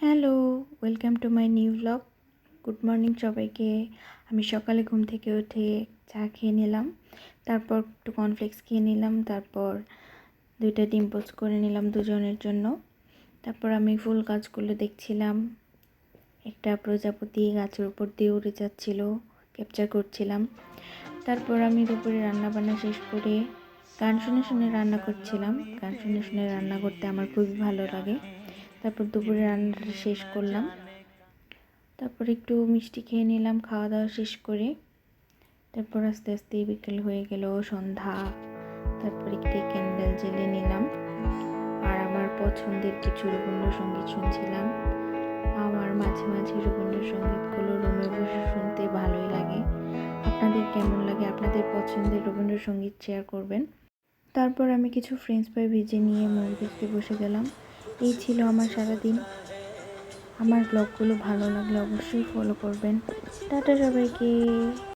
Hello, welcome to my new blog. Good morning সবাইকে। আমি সকালে ঘুম থেকে উঠে চা খেয়ে নিলাম, তারপর একটু কর্নফ্লেক্স খেয়ে নিলাম, তারপর 2টা ডিম পোস্ট করে নিলাম দুজনের জন্য। তারপর আমি ফুল গাছগুলো দেখছিলাম। একটা প্রজাপতি গাছের উপর দিয়ে উড়ে যাচ্ছিল, ক্যাপচার করছিলাম। তারপর আমি দুপুরে রান্নাবান্না শেষ করে গান শুনে শুনে রান্না করছিলাম। গান শুনে শুনে রান্না করতে আমার খুবই ভালো লাগে। তারপর দুপুরে রান্নাটা শেষ করলাম, তারপর একটু মিষ্টি খেয়ে নিলাম খাওয়া দাওয়া শেষ করে। তারপর আস্তে আস্তে বিকেল হয়ে গেল, সন্ধ্যা। তারপর একটি ক্যান্ডেল জ্বেলে নিলাম আর আমার পছন্দের কিছু রবীন্দ্রসঙ্গীত শুনছিলাম। আমার মাঝে মাঝে রবীন্দ্রসঙ্গীতগুলো রুমে বসে শুনতে ভালোই লাগে। আপনাদের কেমন লাগে? আপনাদের পছন্দের রবীন্দ্রসঙ্গীত শেয়ার করবেন। তারপর আমি কিছু ফ্রেঞ্চ ফ্রাই ভেজে নিয়ে মুভি দেখতে বসে গেলাম। এই ছিল আমার সারাদিন। আমার ব্লগগুলো ভালো লাগলে অবশ্যই ফলো করবেন। টাটা সবাইকে।